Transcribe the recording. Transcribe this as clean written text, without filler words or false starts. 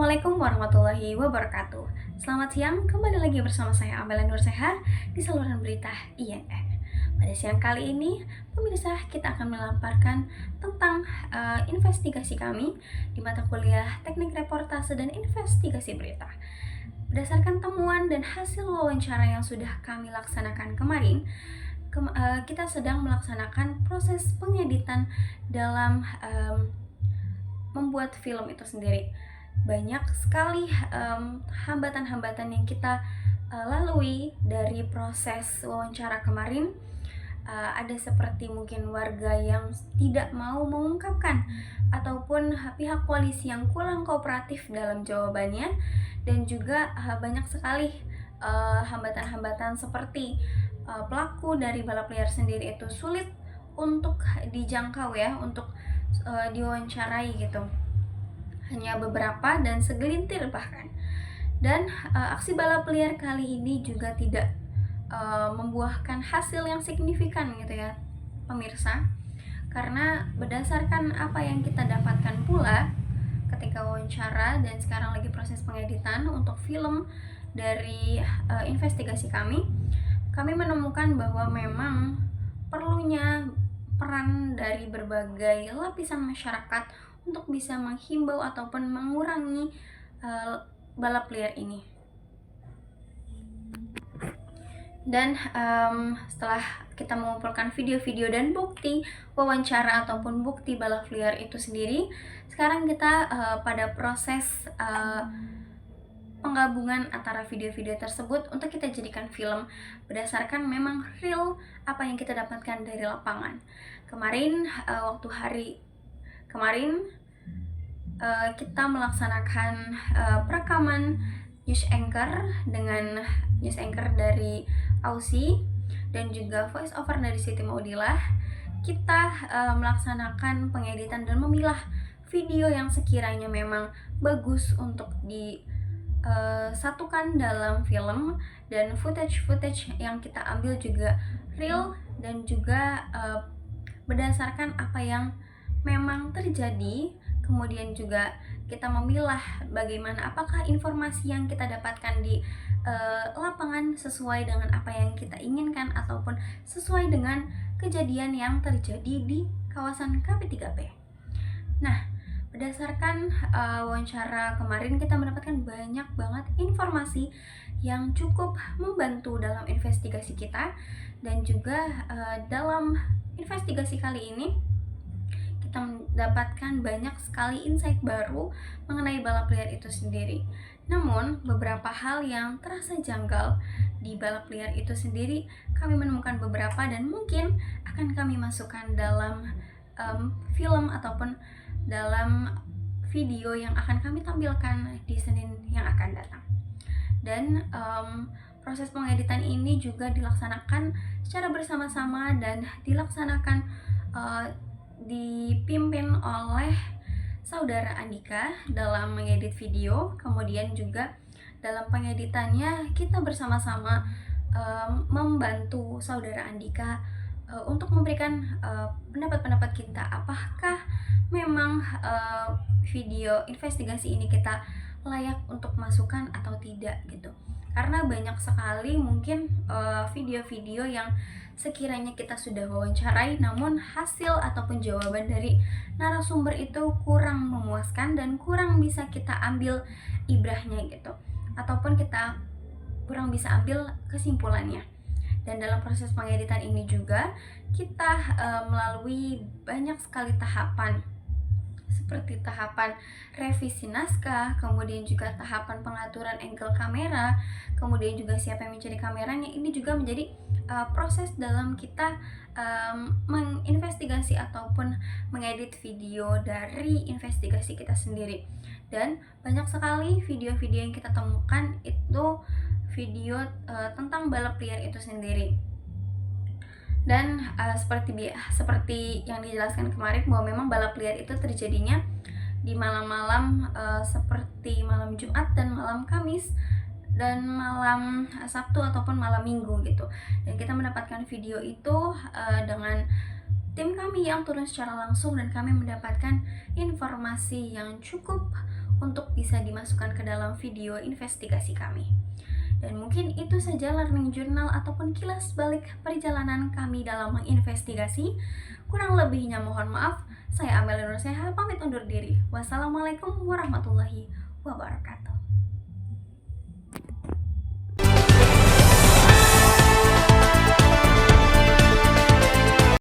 Assalamualaikum warahmatullahi wabarakatuh. Selamat siang, kembali lagi bersama saya Amelia Nurseha di saluran berita INN. Pada siang kali ini, pemirsa, kita akan melaporkan tentang investigasi kami di mata kuliah Teknik Reportase dan Investigasi Berita. Berdasarkan temuan dan hasil wawancara yang sudah kami laksanakan kemarin, kita sedang melaksanakan proses pengeditan dalam membuat film itu sendiri. Banyak sekali hambatan-hambatan yang kita lalui dari proses wawancara kemarin. Ada seperti mungkin warga yang tidak mau mengungkapkan ataupun pihak polisi yang kurang kooperatif dalam jawabannya, dan juga banyak sekali hambatan-hambatan seperti pelaku dari balap liar sendiri itu sulit untuk dijangkau ya, untuk diwawancarai gitu. Hanya beberapa dan segelintir bahkan. Dan aksi balap liar kali ini juga tidak membuahkan hasil yang signifikan gitu ya pemirsa, karena berdasarkan apa yang kita dapatkan pula ketika wawancara dan sekarang lagi proses pengeditan untuk film dari investigasi kami menemukan bahwa memang perlunya peran dari berbagai lapisan masyarakat untuk bisa menghimbau ataupun mengurangi balap liar ini. Dan setelah kita mengumpulkan video-video dan bukti wawancara ataupun bukti balap liar itu sendiri, sekarang kita pada proses penggabungan antara video-video tersebut untuk kita jadikan film berdasarkan memang real apa yang kita dapatkan dari lapangan. Kemarin kita melaksanakan perekaman news anchor dengan news anchor dari Aussie dan juga voice over dari Siti Maudilah. Kita melaksanakan pengeditan dan memilah video yang sekiranya memang bagus untuk disatukan dalam film, dan footage yang kita ambil juga real dan juga berdasarkan apa yang memang terjadi. Kemudian juga kita memilah bagaimana apakah informasi yang kita dapatkan di lapangan sesuai dengan apa yang kita inginkan ataupun sesuai dengan kejadian yang terjadi di kawasan KP3P. Nah, berdasarkan wawancara kemarin kita mendapatkan banyak banget informasi yang cukup membantu dalam investigasi kita, dan juga dalam investigasi kali ini kita mendapatkan banyak sekali insight baru mengenai balap liar itu sendiri. Namun, beberapa hal yang terasa janggal di balap liar itu sendiri kami menemukan beberapa, dan mungkin akan kami masukkan dalam film ataupun dalam video yang akan kami tampilkan di Senin yang akan datang. Dan proses pengeditan ini juga dilaksanakan secara bersama-sama dan dilaksanakan dipimpin oleh saudara Andika dalam mengedit video. Kemudian juga dalam pengeditannya kita bersama-sama membantu saudara Andika untuk memberikan pendapat-pendapat kita, apakah memang video investigasi ini kita layak untuk masukkan atau tidak gitu. Karena banyak sekali mungkin video-video yang sekiranya kita sudah wawancarai, namun hasil ataupun jawaban dari narasumber itu kurang memuaskan dan kurang bisa kita ambil ibrahnya gitu, ataupun kita kurang bisa ambil kesimpulannya. Dan dalam proses pengeditan ini juga kita melalui banyak sekali tahapan, seperti tahapan revisi naskah, kemudian juga tahapan pengaturan angle kamera, kemudian juga siapa yang mencari kameranya. Ini juga menjadi proses dalam kita menginvestigasi ataupun mengedit video dari investigasi kita sendiri. Dan banyak sekali video-video yang kita temukan itu video tentang balap liar itu sendiri. Dan seperti yang dijelaskan kemarin bahwa memang balap liar itu terjadinya di malam-malam seperti malam Jumat dan malam Kamis dan malam Sabtu ataupun malam Minggu gitu. Dan kita mendapatkan video itu dengan tim kami yang turun secara langsung, dan kami mendapatkan informasi yang cukup untuk bisa dimasukkan ke dalam video investigasi kami. Dan mungkin itu saja learning journal ataupun kilas balik perjalanan kami dalam menginvestigasi. Kurang lebihnya mohon maaf. Saya Amelia Nurseha pamit undur diri. Wassalamualaikum warahmatullahi wabarakatuh.